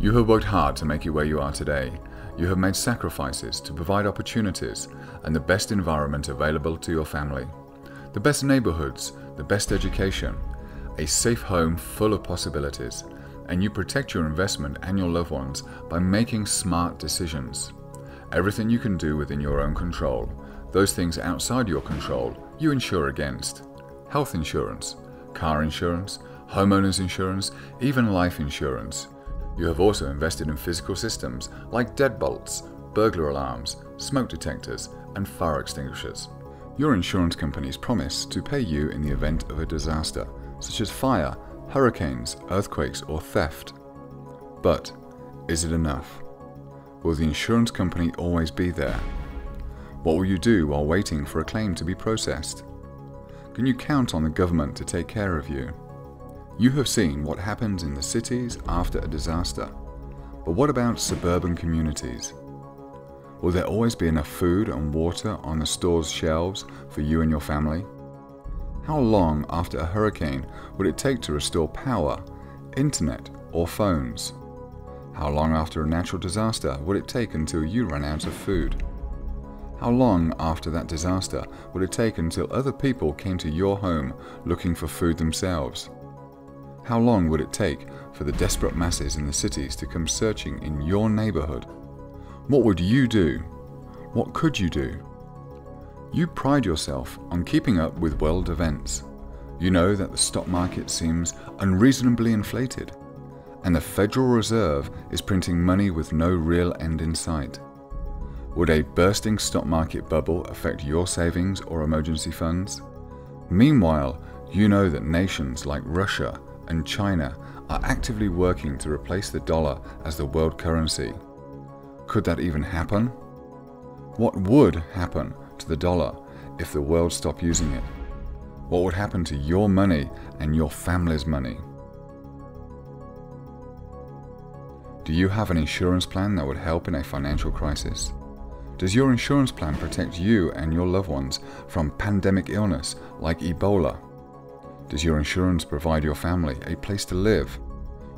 You have worked hard to make it where you are today. You have made sacrifices to provide opportunities and the best environment available to your family. The best neighborhoods, the best education, a safe home full of possibilities, and you protect your investment and your loved ones by making smart decisions. Everything you can do within your own control. Those things outside your control, you insure against. Health insurance, car insurance, homeowners insurance, even life insurance. You have also invested in physical systems like deadbolts, burglar alarms, smoke detectors, and fire extinguishers. Your insurance companies promise to pay you in the event of a disaster, such as fire, hurricanes, earthquakes, or theft. But is it enough? Will the insurance company always be there? What will you do while waiting for a claim to be processed? Can you count on the government to take care of you? You have seen what happens in the cities after a disaster, but what about suburban communities? Will there always be enough food and water on the store's shelves for you and your family? How long after a hurricane would it take to restore power, internet, or phones? How long after a natural disaster would it take until you ran out of food? How long after that disaster would it take until other people came to your home looking for food themselves? How long would it take for the desperate masses in the cities to come searching in your neighborhood? What would you do? What could you do? You pride yourself on keeping up with world events. You know that the stock market seems unreasonably inflated, and the Federal Reserve is printing money with no real end in sight. Would a bursting stock market bubble affect your savings or emergency funds? Meanwhile, you know that nations like Russia and China are actively working to replace the dollar as the world currency. Could that even happen? What would happen to the dollar if the world stopped using it? What would happen to your money and your family's money? Do you have an insurance plan that would help in a financial crisis? Does your insurance plan protect you and your loved ones from pandemic illness like Ebola? Does your insurance provide your family a place to live,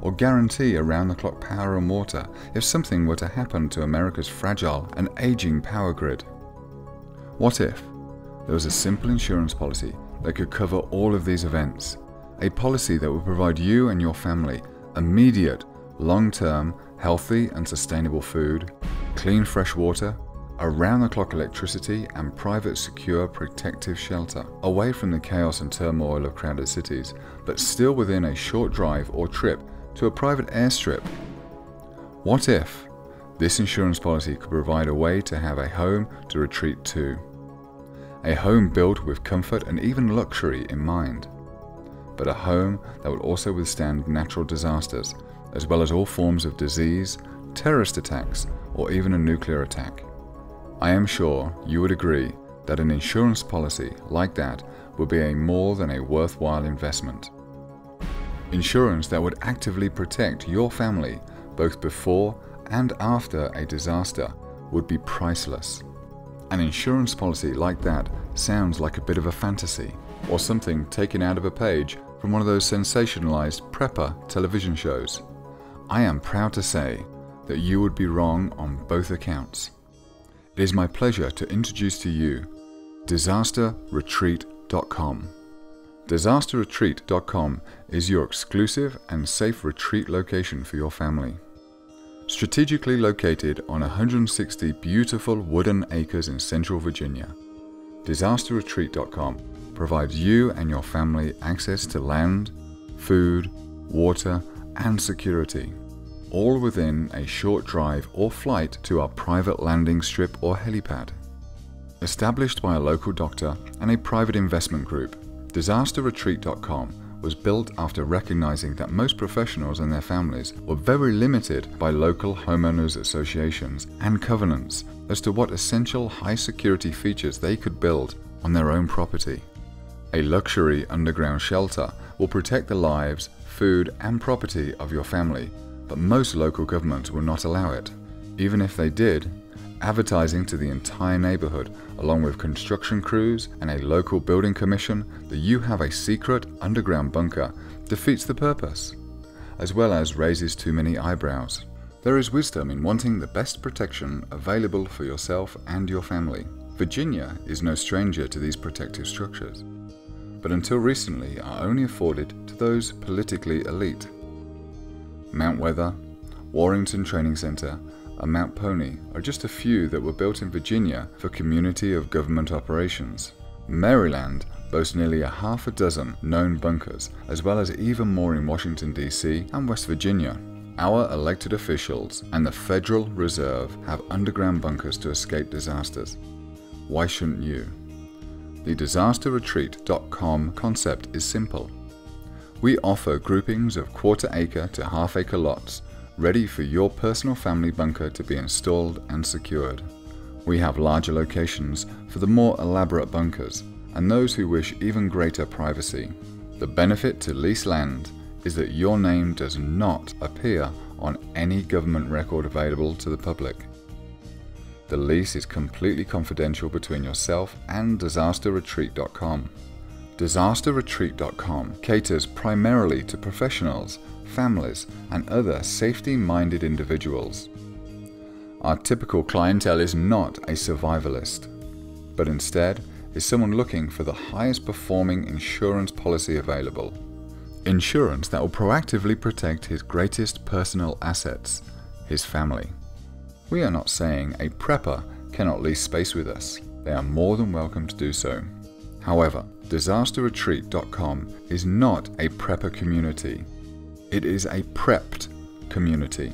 or guarantee around-the-clock power and water if something were to happen to America's fragile and aging power grid? What if there was a simple insurance policy that could cover all of these events? A policy that would provide you and your family immediate, long-term, healthy and sustainable food, clean fresh water, around-the-clock electricity, and private, secure, protective shelter, away from the chaos and turmoil of crowded cities, but still within a short drive or trip to a private airstrip. What if this insurance policy could provide a way to have a home to retreat to? A home built with comfort and even luxury in mind, but a home that would also withstand natural disasters, as well as all forms of disease, terrorist attacks, or even a nuclear attack. I am sure you would agree that an insurance policy like that would be a more than a worthwhile investment. Insurance that would actively protect your family both before and after a disaster would be priceless. An insurance policy like that sounds like a bit of a fantasy, or something taken out of a page from one of those sensationalized prepper television shows. I am proud to say that you would be wrong on both accounts. It is my pleasure to introduce to you DisasterRetreat.com. DisasterRetreat.com is your exclusive and safe retreat location for your family. Strategically located on 160 beautiful wooden acres in Central Virginia, DisasterRetreat.com provides you and your family access to land, food, water, and security, all within a short drive or flight to our private landing strip or helipad. Established by a local doctor and a private investment group, DisasterRetreat.com was built after recognizing that most professionals and their families were very limited by local homeowners associations and covenants as to what essential high-security features they could build on their own property. A luxury underground shelter will protect the lives, food, and property of your family, but most local governments will not allow it. Even if they did, advertising to the entire neighborhood, along with construction crews and a local building commission that you have a secret underground bunker, defeats the purpose, as well as raises too many eyebrows. There is wisdom in wanting the best protection available for yourself and your family. Virginia is no stranger to these protective structures, but until recently are only afforded to those politically elite. Mount Weather, Warrington Training Center, and Mount Pony are just a few that were built in Virginia for community of government operations. Maryland boasts nearly a half a dozen known bunkers, as well as even more in Washington, D.C. and West Virginia. Our elected officials and the Federal Reserve have underground bunkers to escape disasters. Why shouldn't you? The disasterretreat.com concept is simple. We offer groupings of quarter-acre to half-acre lots ready for your personal family bunker to be installed and secured. We have larger locations for the more elaborate bunkers and those who wish even greater privacy. The benefit to lease land is that your name does not appear on any government record available to the public. The lease is completely confidential between yourself and disasterretreat.com. Disasterretreat.com caters primarily to professionals, families, and other safety-minded individuals. Our typical clientele is not a survivalist, but instead is someone looking for the highest performing insurance policy available. Insurance that will proactively protect his greatest personal assets, his family. We are not saying a prepper cannot lease space with us. They are more than welcome to do so. However, disasterretreat.com is not a prepper community. It is a prepped community.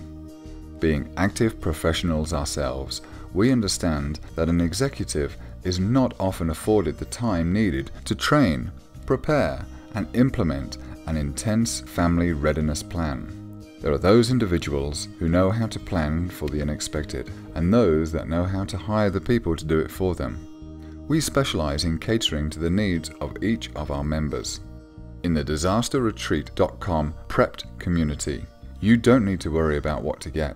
Being active professionals ourselves, we understand that an executive is not often afforded the time needed to train, prepare, and implement an intense family readiness plan. There are those individuals who know how to plan for the unexpected, and those that know how to hire the people to do it for them. We specialize in catering to the needs of each of our members. In the disasterretreat.com prepped community, you don't need to worry about what to get.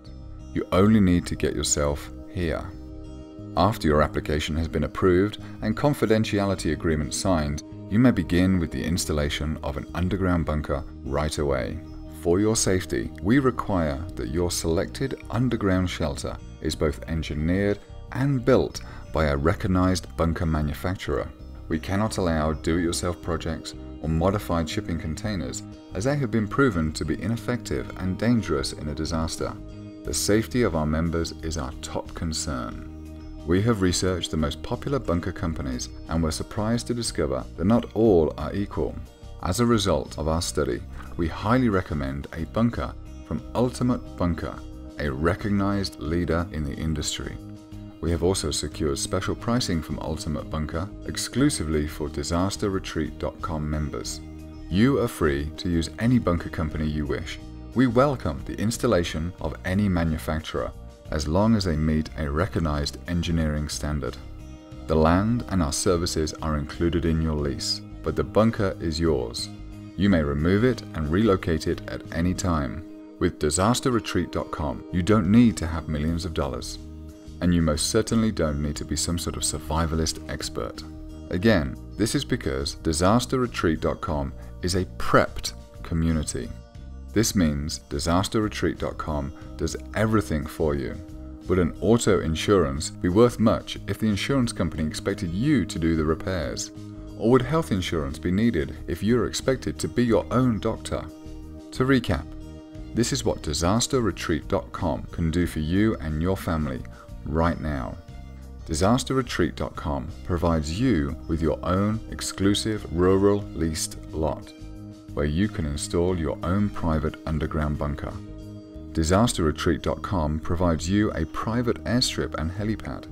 You only need to get yourself here. After your application has been approved and confidentiality agreement signed, you may begin with the installation of an underground bunker right away. For your safety, we require that your selected underground shelter is both engineered and built by a recognized bunker manufacturer. We cannot allow do-it-yourself projects or modified shipping containers, as they have been proven to be ineffective and dangerous in a disaster. The safety of our members is our top concern. We have researched the most popular bunker companies and were surprised to discover that not all are equal. As a result of our study, we highly recommend a bunker from Ultimate Bunker, a recognized leader in the industry. We have also secured special pricing from Ultimate Bunker exclusively for disasterretreat.com members. You are free to use any bunker company you wish. We welcome the installation of any manufacturer, as long as they meet a recognized engineering standard. The land and our services are included in your lease, but the bunker is yours. You may remove it and relocate it at any time. With disasterretreat.com, you don't need to have millions of dollars. And you most certainly don't need to be some sort of survivalist expert. Again, this is because disasterretreat.com is a prepped community. This means disasterretreat.com does everything for you. Would an auto insurance be worth much if the insurance company expected you to do the repairs? Or would health insurance be needed if you're expected to be your own doctor? To recap, this is what disasterretreat.com can do for you and your family right now. Disasterretreat.com provides you with your own exclusive rural leased lot, where you can install your own private underground bunker. Disasterretreat.com provides you a private airstrip and helipad.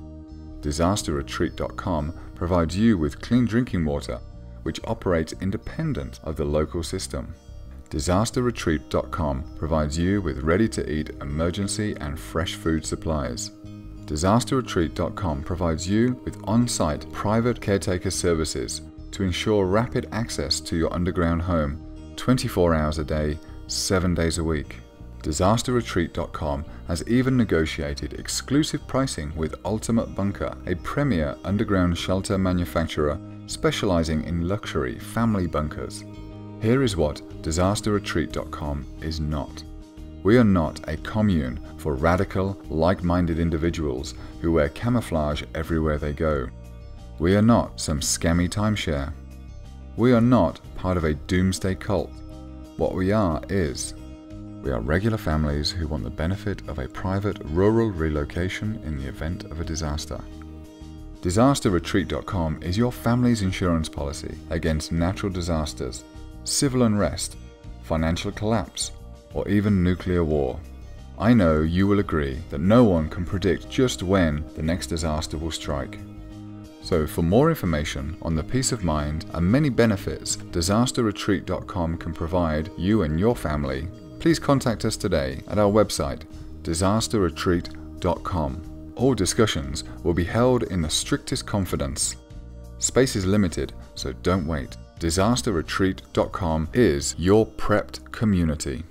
Disasterretreat.com provides you with clean drinking water, which operates independent of the local system. Disasterretreat.com provides you with ready-to-eat emergency and fresh food supplies. Disasterretreat.com provides you with on-site private caretaker services to ensure rapid access to your underground home 24 hours a day, 7 days a week. Disasterretreat.com has even negotiated exclusive pricing with Ultimate Bunker, a premier underground shelter manufacturer specializing in luxury family bunkers. Here is what Disasterretreat.com is not. We are not a commune for radical, like-minded individuals who wear camouflage everywhere they go. We are not some scammy timeshare. We are not part of a doomsday cult. What we are is, we are regular families who want the benefit of a private rural relocation in the event of a disaster. DisasterRetreat.com is your family's insurance policy against natural disasters, civil unrest, financial collapse, or even nuclear war. I know you will agree that no one can predict just when the next disaster will strike. So for more information on the peace of mind and many benefits DisasterRetreat.com can provide you and your family, please contact us today at our website, DisasterRetreat.com. All discussions will be held in the strictest confidence. Space is limited, so don't wait. DisasterRetreat.com is your prepped community.